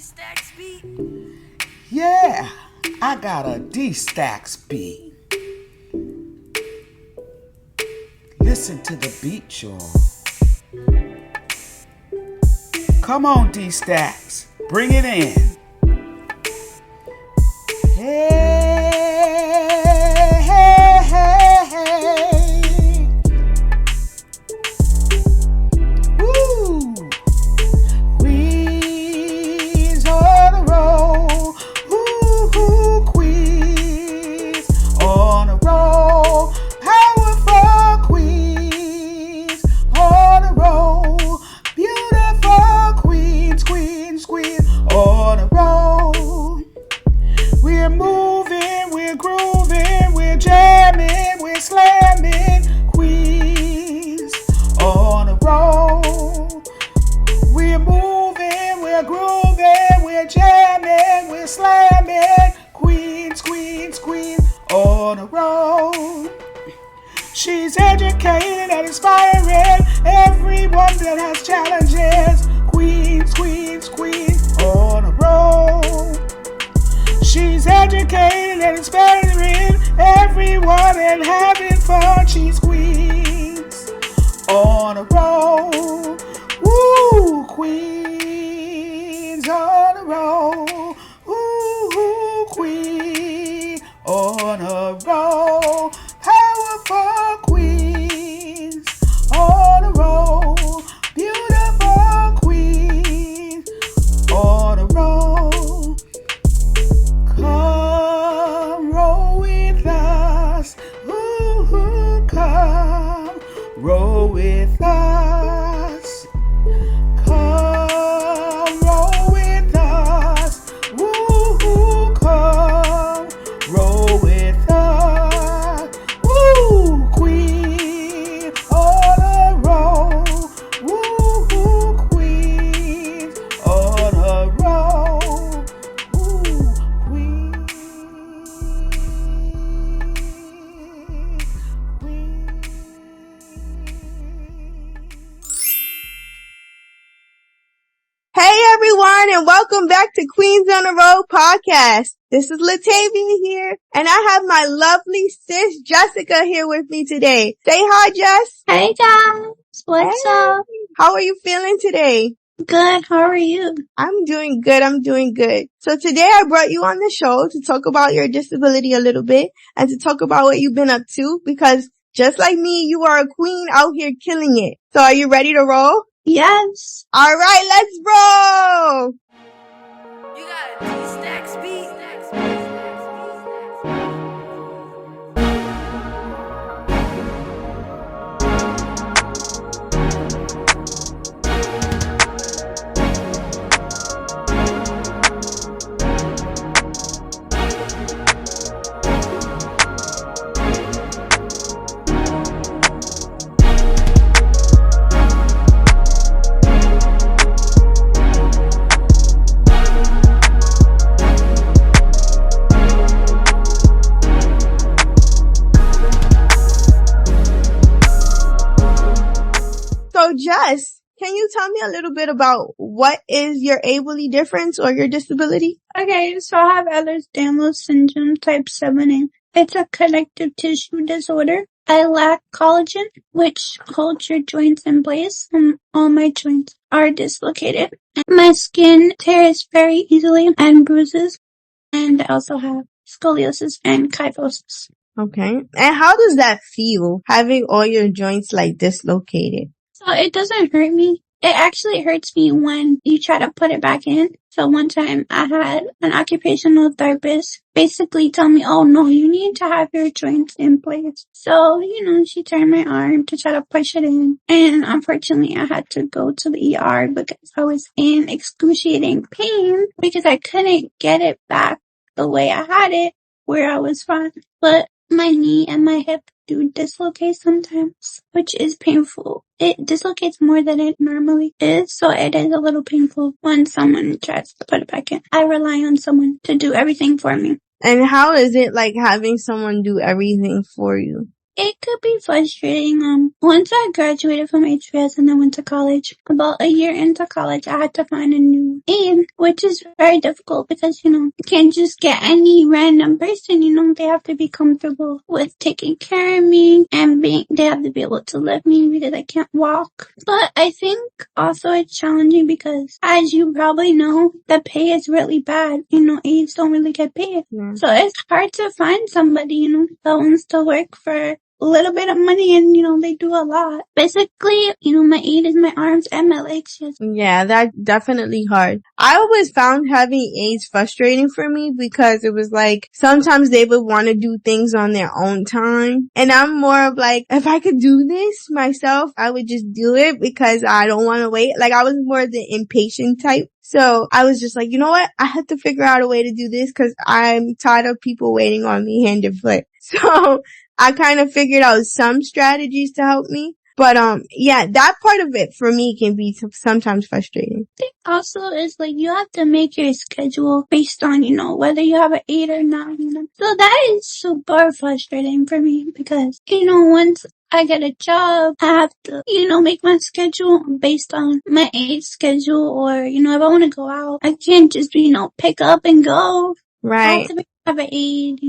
D-Stacks beat? Yeah, I got a D-Stacks beat. Listen to the beat, y'all. Come on, D-Stacks, bring it in. Hey, hey, hey, hey. Woo! Queens on a roll. Ooh, queens on a roll. Powerful queens on a roll. Beautiful queens, queens, queens on a roll. We're moving, we're grooving, we're jamming, we're slamming. Queens on a roll. We're moving, we're grooving, we're jamming, we're slamming. Queens, queens, queens on a roll. She's educated and inspiring everyone that has challenges. Queens, queens, queens on a roll. She's educated and inspiring everyone and having fun. She's queens on a roll. Woo, queens on a roll. Ooh, queen on a roll. Powerful queens on a roll. Beautiful queens on a roll. Come roll with us. Ooh, come roll with us. Come roll with us. Ooh, come roll with us. Ooh, queen on a roll. Ooh, queen on a roll. Ooh, queen. Hey everyone, and welcome back to Queens on the Road podcast. This is Latavia here, and I have my lovely sis Jessica here with me today. Say hi, Jess. Hey guys, what's up? How are you feeling today? Good, how are you? I'm doing good. So today I brought you on the show to talk about your disability a little bit and to talk about what you've been up to, because just like me, you are a queen out here killing it. So are you ready to roll? Yes. Alright, let's roll! You got a D-Stacks beat? So Jess, can you tell me a little bit about what is your ably difference or your disability? Okay, so I have Ehlers-Danlos Syndrome Type 7A. It's a connective tissue disorder. I lack collagen, which holds your joints in place, and all my joints are dislocated. My skin tears very easily and bruises, and I also have scoliosis and kyphosis. Okay. And how does that feel, having all your joints like dislocated? So it doesn't hurt me. It actually hurts me when you try to put it back in. So one time I had an occupational therapist basically tell me, oh no, you need to have your joints in place. So, she turned my arm to try to push it in. And unfortunately I had to go to the ER because I was in excruciating pain because I couldn't get it back the way I had it where I was fine. But my knee and my hip do dislocate sometimes, which is painful. It dislocates more than it normally is, so it is a little painful when someone tries to put it back in. I rely on someone to do everything for me. And how is it like having someone do everything for you? It could be frustrating. Once I graduated from HBS and then went to college, about a year into college, I had to find a new aide, which is very difficult because, you can't just get any random person, they have to be comfortable with taking care of me and they have to be able to lift me because I can't walk. But I think also it's challenging because, as you probably know, the pay is really bad. Aides don't really get paid. Yeah. So it's hard to find somebody, that wants to work for a little bit of money and, they do a lot. Basically, my aid is my arms and my legs. Yeah, that's definitely hard. I always found having aides frustrating for me because it was like sometimes they would want to do things on their own time. And I'm more of like, if I could do this myself, I would just do it because I don't want to wait. Like I was more the impatient type. So I was just like, you know what? I have to figure out a way to do this because I'm tired of people waiting on me hand and foot. So I kind of figured out some strategies to help me. But, yeah, that part of it for me can be sometimes frustrating. I think also is like you have to make your schedule based on, whether you have an aid or not, So that is super frustrating for me because, once I get a job, I have to, make my schedule based on my aid schedule or, if I want to go out, I can't just, pick up and go. I have Right. to have an aid,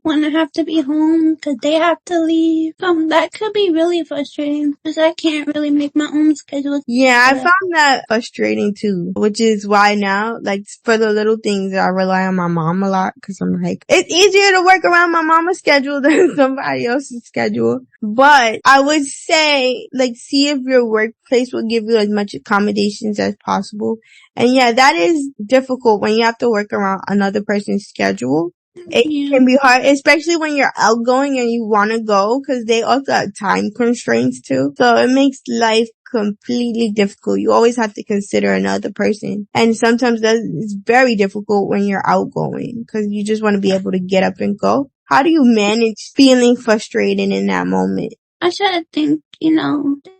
when I have to be home because they have to leave. That could be really frustrating because I can't really make my own schedule. Yeah, I found that frustrating too, which is why now, like, for the little things, I rely on my mom a lot because I'm like, it's easier to work around my mama's schedule than somebody else's schedule. But I would say, like, see if your workplace will give you as much accommodations as possible. And yeah, that is difficult when you have to work around another person's schedule. It can be hard, especially when you're outgoing and you want to go because they also have time constraints too. So it makes life completely difficult. You always have to consider another person. And sometimes it's very difficult when you're outgoing because you just want to be able to get up and go. How do you manage feeling frustrated in that moment? I try to think,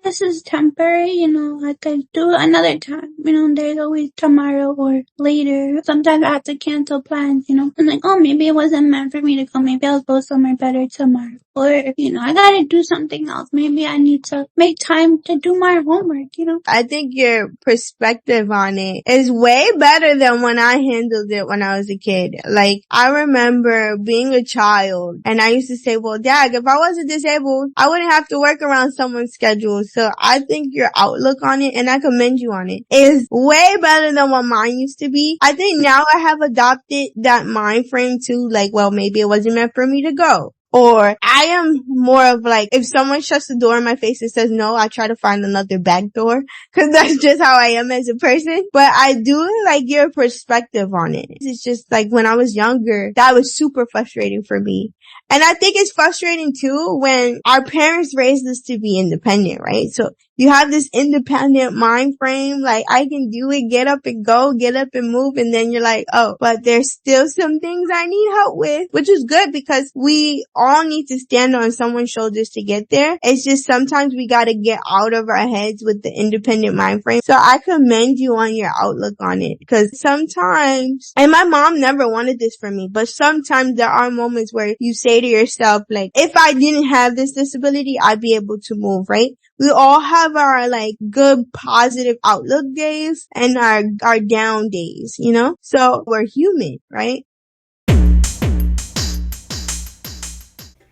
this is temporary, I could do it another time. There's always tomorrow or later. Sometimes I have to cancel plans, I'm like, oh, maybe it wasn't meant for me to go. Maybe I'll go somewhere better tomorrow. Or, I gotta do something else. Maybe I need to make time to do my homework, I think your perspective on it is way better than when I handled it when I was a kid. Like, I remember being a child and I used to say, well, Dad, if I wasn't disabled, I wouldn't have to work around someone's schedule. So I think your outlook on it, and I commend you on it, is way better than what mine used to be. I think now I have adopted that mind frame too. Like, well, maybe it wasn't meant for me to go. Or I am more of like, if someone shuts the door in my face and says no, I try to find another back door because that's just how I am as a person. But I do like your perspective on it. It's just like when I was younger, that was super frustrating for me. And I think it's frustrating too when our parents raised us to be independent, right? So you have this independent mind frame, like I can do it, get up and go, get up and move. And then you're like, oh, but there's still some things I need help with, which is good because we all need to stand on someone's shoulders to get there. It's just sometimes we got to get out of our heads with the independent mind frame. So I commend you on your outlook on it because sometimes, and my mom never wanted this for me, but sometimes there are moments where you say to yourself, like, if I didn't have this disability, I'd be able to move, right? We all have our like good positive outlook days and our down days, So we're human, right?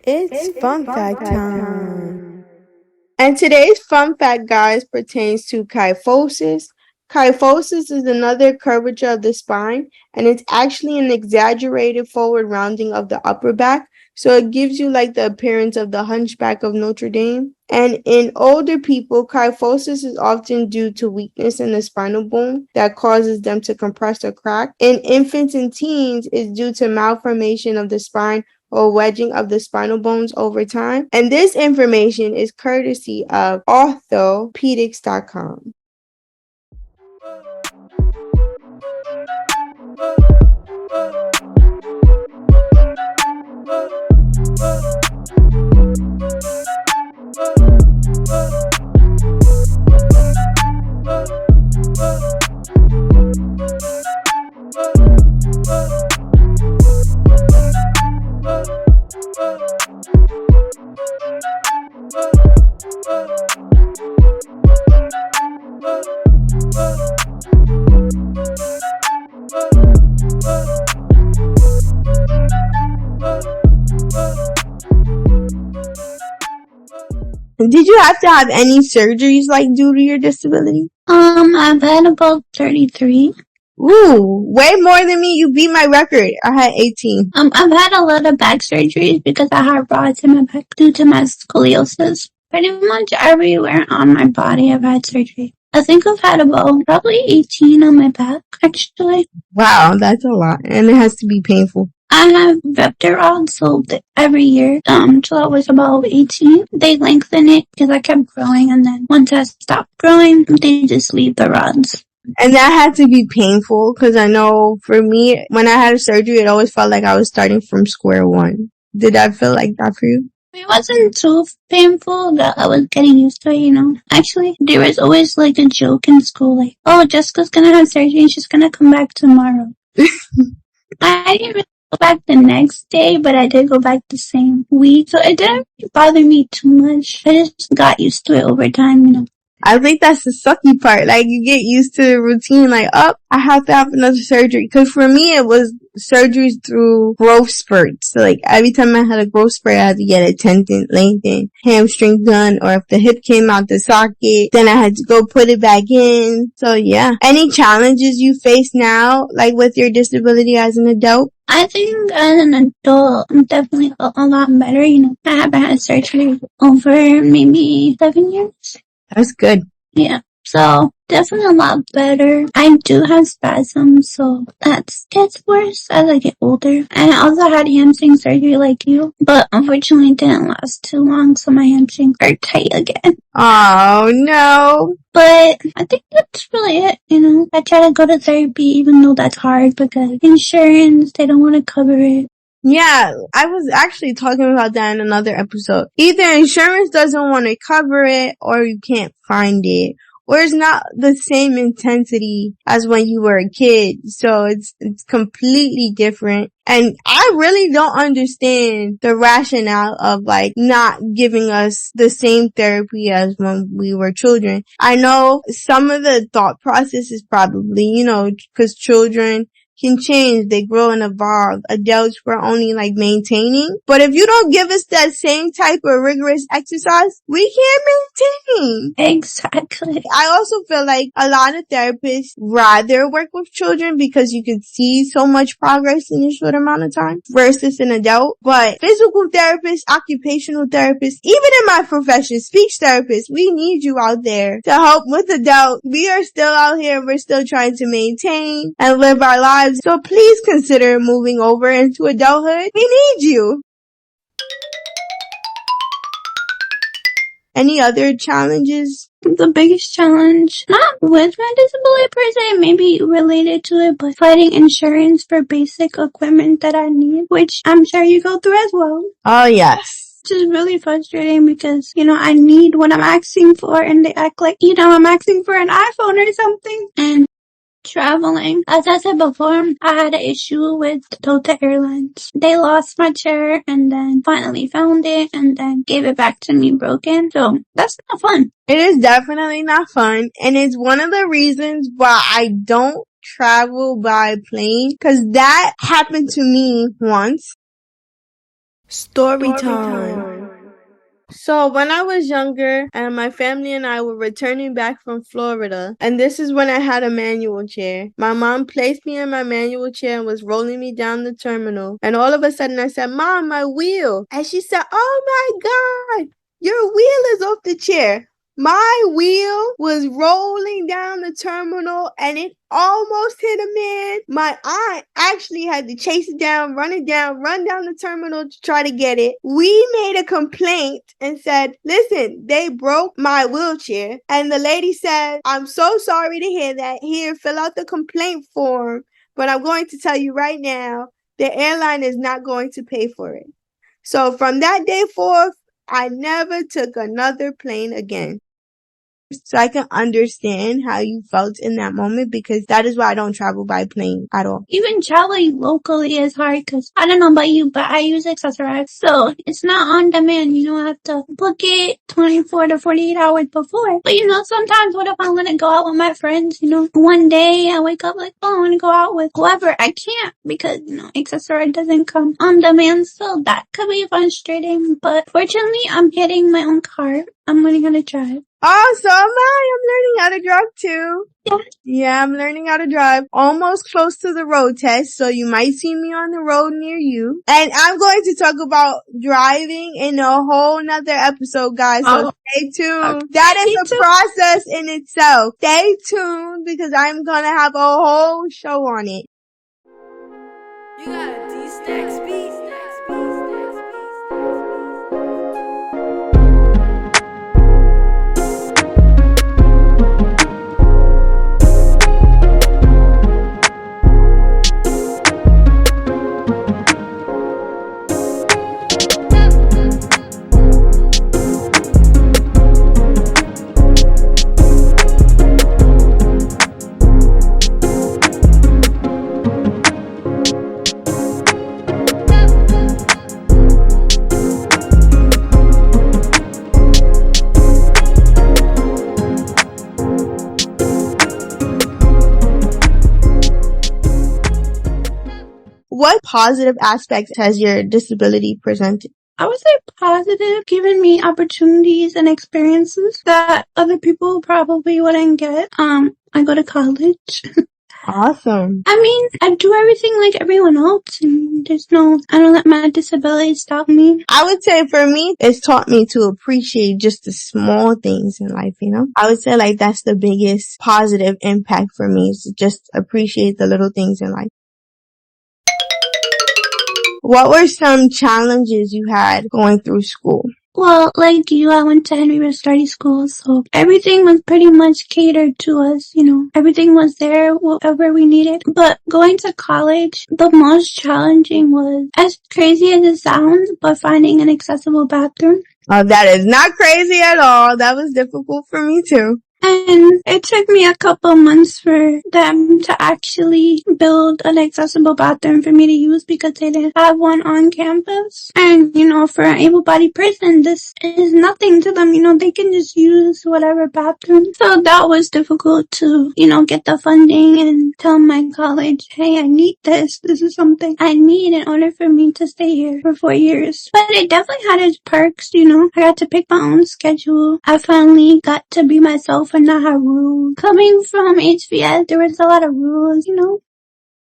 It's fun fact time. And today's fun fact, guys, pertains to kyphosis. Kyphosis is another curvature of the spine, and it's actually an exaggerated forward rounding of the upper back. So it gives you like the appearance of the hunchback of Notre Dame. And in older people, kyphosis is often due to weakness in the spinal bone that causes them to compress or crack. In infants and teens, it's due to malformation of the spine or wedging of the spinal bones over time. And this information is courtesy of orthopedics.com. Did you have to have any surgeries like due to your disability? I've had about 33. Ooh, way more than me. You beat my record. I had 18. I've had a lot of back surgeries because I have rods in my back due to my scoliosis. Pretty much everywhere on my body I've had surgery. I think I've had about probably 18 on my back, actually. Wow, that's a lot. And it has to be painful. I have vector rods, so every year, till I was about 18, they lengthen it because I kept growing, and then once I stopped growing, they just leave the rods. And that had to be painful because I know for me, when I had a surgery, it always felt like I was starting from square one. Did that feel like that for you? It wasn't too painful that I was getting used to it. Actually, there was always like a joke in school, like, oh, Jessica's gonna have surgery and she's gonna come back tomorrow. I didn't really go back the next day, but I did go back the same week, so it didn't really bother me too much. I just got used to it over time. I think that's the sucky part. Like, you get used to the routine, like, oh, I have to have another surgery. Cause for me, it was surgeries through growth spurts. So like, every time I had a growth spurt, I had to get a tendon lengthened, hamstring done, or if the hip came out the socket, then I had to go put it back in. So yeah. Any challenges you face now, like with your disability as an adult? I think as an adult, I'm definitely a lot better. I haven't had surgery over maybe 7 years. That's good. Yeah. So definitely a lot better. I do have spasms, so that gets worse as I get older. And I also had hamstring surgery like you, but unfortunately it didn't last too long, so my hamstrings are tight again. Oh no. But I think that's really it. I try to go to therapy even though that's hard because insurance, they don't want to cover it. Yeah, I was actually talking about that in another episode. Either insurance doesn't want to cover it or you can't find it. Or it's not the same intensity as when you were a kid. So it's completely different. And I really don't understand the rationale of like not giving us the same therapy as when we were children. I know some of the thought process is probably, because children can change, they grow and evolve. Adults were only like maintaining. But if you don't give us that same type of rigorous exercise, we can't maintain. Exactly. I also feel like a lot of therapists rather work with children because you can see so much progress in a short amount of time versus an adult. But physical therapists, occupational therapists, even in my profession, speech therapists, we need you out there to help with adults. We are still out here. We're still trying to maintain and live our lives. So please consider moving over into adulthood. We need you. Any other challenges? The biggest challenge, not with my disability per se, maybe related to it, but fighting insurance for basic equipment that I need, which I'm sure you go through as well. Oh, yes. Which is really frustrating because, I need what I'm asking for and they act like, I'm asking for an iPhone or something. And traveling. As I said before, I had an issue with Delta Airlines. They lost my chair and then finally found it and then gave it back to me broken. So that's not fun. It is definitely not fun. And it's one of the reasons why I don't travel by plane. Cause that happened to me once. Story time. So when I was younger and my family and I were returning back from Florida, and this is when I had a manual chair. My mom placed me in my manual chair and was rolling me down the terminal. And all of a sudden I said, "Mom, my wheel." And she said, "Oh my God, your wheel is off the chair." My wheel was rolling down the terminal and it almost hit a man. My aunt actually had to chase it down, run down the terminal to try to get it. We made a complaint and said, "Listen, they broke my wheelchair." And the lady said, "I'm so sorry to hear that. Here, fill out the complaint form. But I'm going to tell you right now, the airline is not going to pay for it." So from that day forth, I never took another plane again. So I can understand how you felt in that moment, because that is why I don't travel by plane at all. Even traveling locally is hard because I don't know about you, but I use Accessorize. So it's not on demand. I have to book it 24 to 48 hours before. But sometimes what if I want to go out with my friends? One day I wake up like, oh, I want to go out with whoever. I can't because, Accessorize doesn't come on demand. So that could be frustrating. But fortunately, I'm getting my own car. I'm learning how to drive. Oh, so am I. I'm learning how to drive too. Yeah. Yeah, I'm learning how to drive. Almost close to the road test, so you might see me on the road near you. And I'm going to talk about driving in a whole nother episode, guys, so stay tuned. Okay. That is a process in itself. Stay tuned because I'm gonna have a whole show on it. You got a D-Stacks beat. What positive aspects has your disability presented? I would say positive, giving me opportunities and experiences that other people probably wouldn't get. I go to college. Awesome. I mean, I do everything like everyone else, and I don't let my disability stop me. I would say for me, it's taught me to appreciate just the small things in life, I would say like that's the biggest positive impact for me, is to just appreciate the little things in life. What were some challenges you had going through school? Well, like you, I went to Henry Study School, so everything was pretty much catered to us, Everything was there, whatever we needed. But going to college, the most challenging was, as crazy as it sounds, but finding an accessible bathroom. That is not crazy at all. That was difficult for me too. And it took me a couple months for them to actually build an accessible bathroom for me to use because they didn't have one on campus. And, for an able-bodied person, this is nothing to them. They can just use whatever bathroom. So that was difficult to, get the funding and tell my college, hey, I need this. This is something I need in order for me to stay here for 4 years. But it definitely had its perks, I got to pick my own schedule. I finally got to be myself and not have rules. Coming from HBS, there was a lot of rules,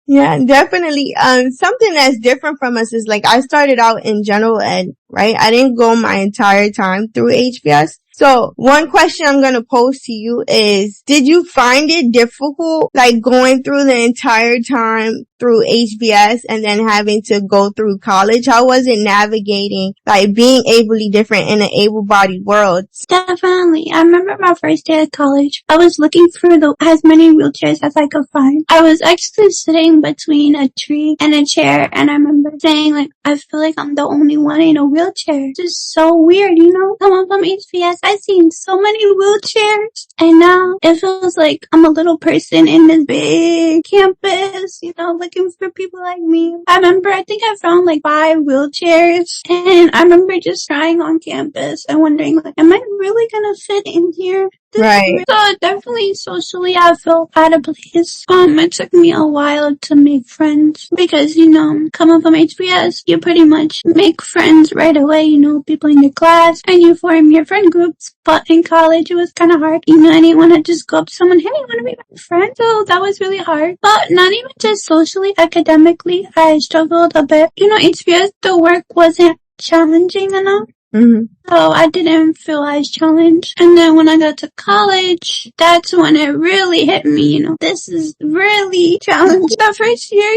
Yeah, definitely. Something that's different from us is like I started out in general ed, right? I didn't go my entire time through HBS. So one question I'm going to pose to you is, did you find it difficult, like going through the entire time through HBS and then having to go through college? How was it navigating, like being ably different in an able-bodied world? Definitely. I remember my first day at college. I was looking through as many wheelchairs as I could find. I was actually sitting between a tree and a chair, and I remember saying, like, I feel like I'm the only one in a wheelchair. It's just so weird, Someone from HBS, I've seen so many wheelchairs, and now it feels like I'm a little person in this big campus, looking for people like me. I think I found like 5 wheelchairs, and I remember just trying on campus and wondering, like, am I really gonna fit in here? Right. So definitely socially I felt out of place. It took me a while to make friends because, coming from HBS, you pretty much make friends right away, people in your class, and you form your friend groups. But in college, it was kind of hard. I didn't want to just go up to someone, hey, you want to be my friend? So that was really hard. But not even just socially, academically, I struggled a bit. HBS, the work wasn't challenging enough. Mm-hmm. So I didn't feel as challenged. And then when I got to college, that's when it really hit me, this is really challenging. The first year,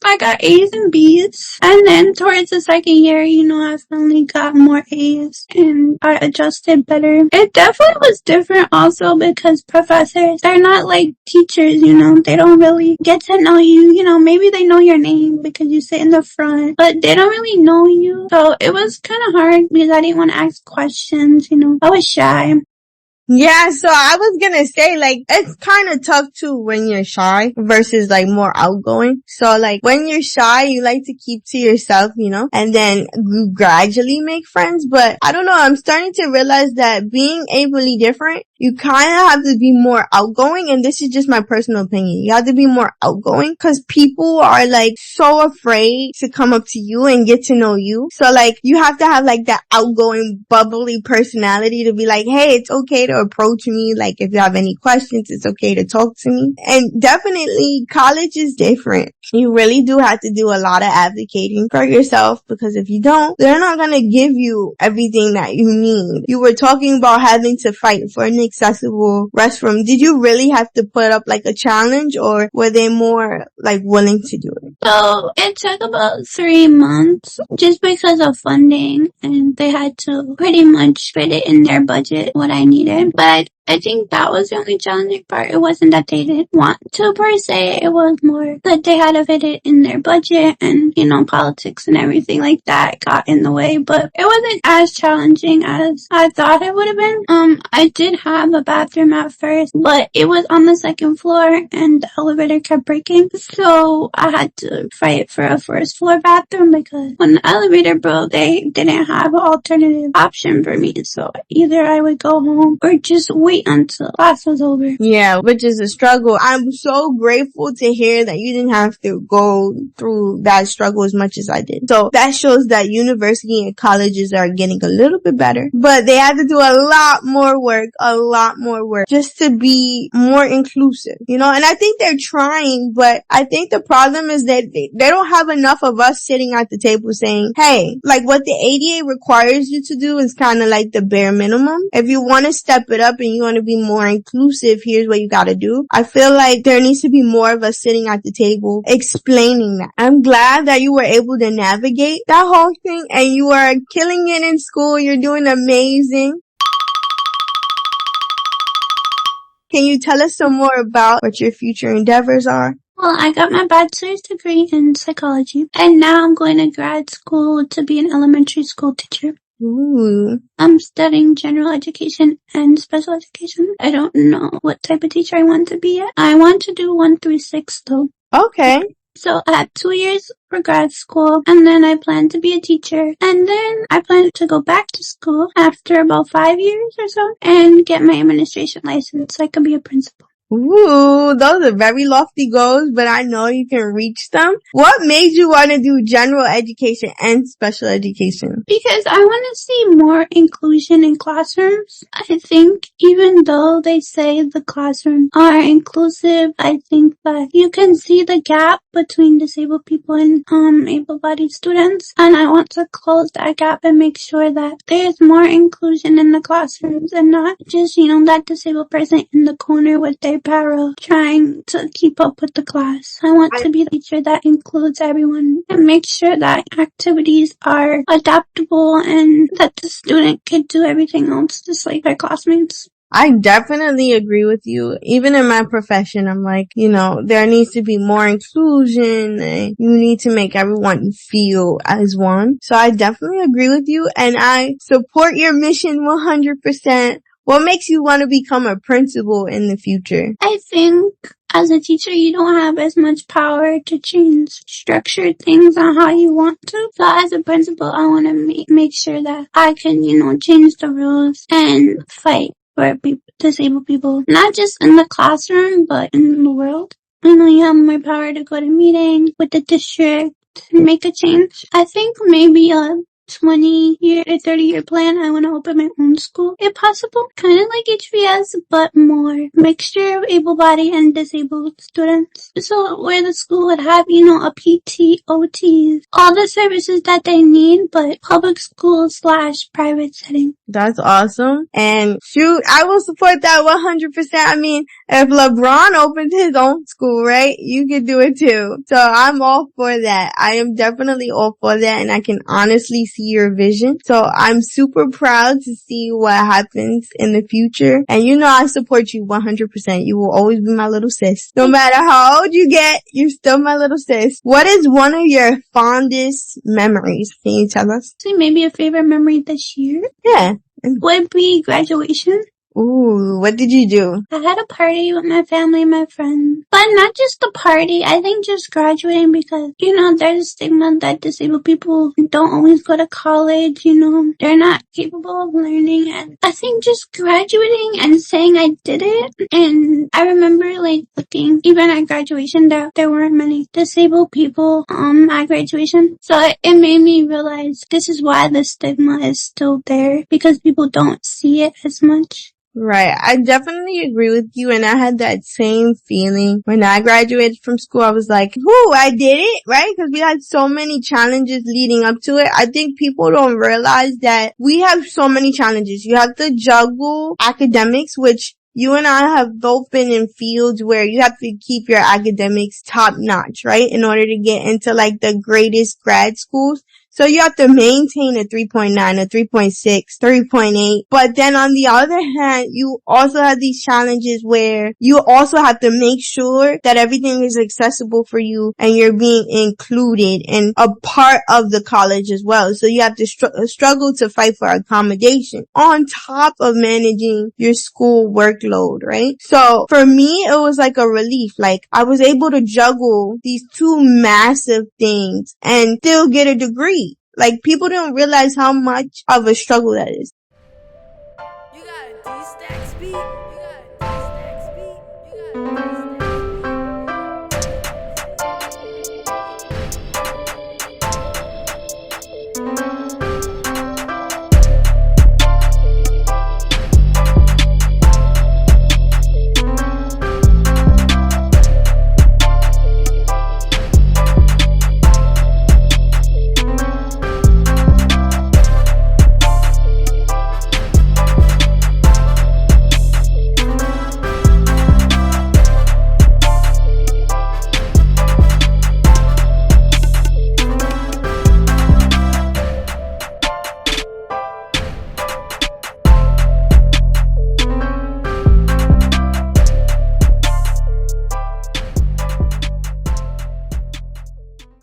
I got A's and B's. And then towards the second year, I finally got more A's and I adjusted better. It definitely was different also because professors, they're not like teachers, they don't really get to know you, maybe they know your name because you sit in the front, but they don't really know you. So it was kind of hard because I didn't want to ask questions, I was shy. Yeah, so I was gonna say, like, it's kind of tough too when you're shy versus like more outgoing. So like when you're shy, you like to keep to yourself, and then you gradually make friends. But I don't know, I'm starting to realize that being ably different, you kind of have to be more outgoing. And this is just my personal opinion. You have to be more outgoing because people are like so afraid to come up to you and get to know you. So like you have to have like that outgoing, bubbly personality to be like, hey, it's okay to approach me. Like if you have any questions, it's okay to talk to me. And definitely college is different. You really do have to do a lot of advocating for yourself because if you don't, they're not going to give you everything that you need. You were talking about having to fight for an accessible restroom. Did you really have to put up like a challenge or were they more like willing to do it? So it took about 3 months just because of funding, and they had to pretty much fit it in their budget what I needed. But I think that was the only challenging part. It wasn't that they didn't want to per se. It was more that they had to fit it in their budget and, politics and everything like that got in the way. But it wasn't as challenging as I thought it would have been. I did have a bathroom at first, but it was on the 2nd floor and the elevator kept breaking. So I had to fight for a 1st floor bathroom because when the elevator broke, they didn't have an alternative option for me. So either I would go home or just wait until class was over. Yeah, which is a struggle. I'm so grateful to hear that you didn't have to go through that struggle as much as I did. So that shows that university and colleges are getting a little bit better, but they have to do a lot more work just to be more inclusive, and I think they're trying, but I think the problem is that they don't have enough of us sitting at the table saying, hey, like what the ADA requires you to do is kind of like the bare minimum. If you want to step it up and you want to be more inclusive, here's what you got to do. I feel like there needs to be more of us sitting at the table explaining that. I'm glad that you were able to navigate that whole thing and you are killing it in school. You're doing amazing. Can you tell us some more about what your future endeavors are? Well, I got my bachelor's degree in psychology, and now I'm going to grad school to be an elementary school teacher. Ooh. I'm studying general education and special education. I don't know what type of teacher I want to be yet. I want to do 1 through 6 though. Okay. So I have 2 years for grad school, and then I plan to be a teacher, and then I plan to go back to school after about 5 years or so and get my administration license so I can be a principal. Ooh, those are very lofty goals, but I know you can reach them. What made you want to do general education and special education? Because I want to see more inclusion in classrooms. I think even though they say the classrooms are inclusive, I think that you can see the gap between disabled people and able-bodied students. And I want to close that gap and make sure that there's more inclusion in the classrooms and not just, that disabled person in the corner with their para trying to keep up with the class. I want to be the teacher that includes everyone and make sure that activities are adaptable and that the student can do everything else just like their classmates. I definitely agree with you. Even in my profession, I'm like, there needs to be more inclusion and you need to make everyone feel as one. So I definitely agree with you and I support your mission 100%. What makes you want to become a principal in the future? I think as a teacher, you don't have as much power to change structured things on how you want to. So as a principal, I want to make sure that I can, change the rules and fight for disabled people, not just in the classroom, but in the world. You have more power to go to meetings with the district and make a change. I think maybe 20-year or 30-year plan, I want to open my own school, if possible. Kind of like HBS, but more mixture of able-bodied and disabled students. So where the school would have, a PT, OT, all the services that they need, but public school / private setting. That's awesome. And shoot, I will support that 100%. I mean, if LeBron opened his own school, right, you can do it too. So I'm all for that. I am definitely all for that and I can honestly see your vision. So I'm super proud to see what happens in the future. And I support you 100%. You will always be my little sis. No matter how old you get, you're still my little sis. What is one of your fondest memories? Can you tell us? So maybe a favorite memory this year? Yeah. Would be graduation. Ooh, what did you do? I had a party with my family and my friends. But not just the party, I think just graduating because, there's a stigma that disabled people don't always go to college, they're not capable of learning. And I think just graduating and saying I did it. And I remember looking, even at graduation, there weren't many disabled people at graduation. So it made me realize this is why the stigma is still there, because people don't see it as much. Right. I definitely agree with you, and I had that same feeling when I graduated from school. I was like, whoo, I did it, right? Because we had so many challenges leading up to it. I think people don't realize that we have so many challenges. You have to juggle academics, which you and I have both been in fields where you have to keep your academics top notch, right? In order to get into the greatest grad schools. So you have to maintain a 3.9, a 3.6, 3.8. But then on the other hand, you also have these challenges where you also have to make sure that everything is accessible for you and you're being included and a part of the college as well. So you have to struggle to fight for accommodation on top of managing your school workload, right? So for me, it was like a relief. I was able to juggle these two massive things and still get a degree. People don't realize how much of a struggle that is. You got a D-Stacks beat? You got a D-Stacks beat? You got a D-Stacks beat?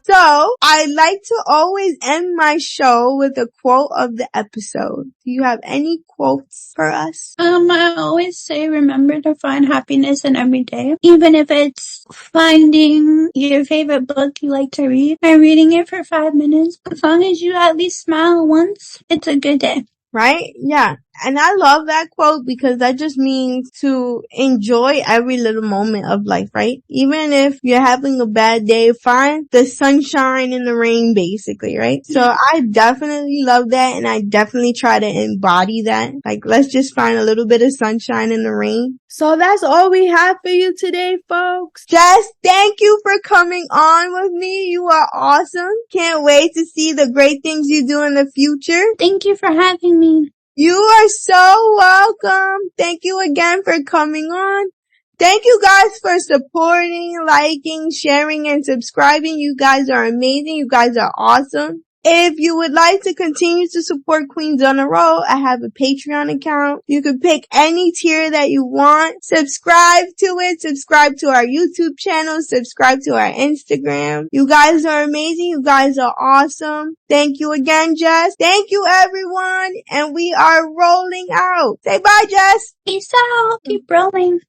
So, I like to always end my show with a quote of the episode. Do you have any quotes for us? I always say remember to find happiness in every day. Even if it's finding your favorite book you like to read and reading it for 5 minutes. As long as you at least smile once, it's a good day. Right? Yeah. And I love that quote because that just means to enjoy every little moment of life, right? Even if you're having a bad day, find the sunshine in the rain, basically, right? So I definitely love that, and I definitely try to embody that. Let's just find a little bit of sunshine in the rain. So that's all we have for you today, folks. Jess, thank you for coming on with me. You are awesome. Can't wait to see the great things you do in the future. Thank you for having me. You are so welcome. Thank you again for coming on. Thank you guys for supporting, liking, sharing, and subscribing. You guys are amazing. You guys are awesome. If you would like to continue to support Queens on the Road, I have a Patreon account. You can pick any tier that you want. Subscribe to it. Subscribe to our YouTube channel. Subscribe to our Instagram. You guys are amazing. You guys are awesome. Thank you again, Jess. Thank you, everyone. And we are rolling out. Say bye, Jess. Peace out. Keep rolling.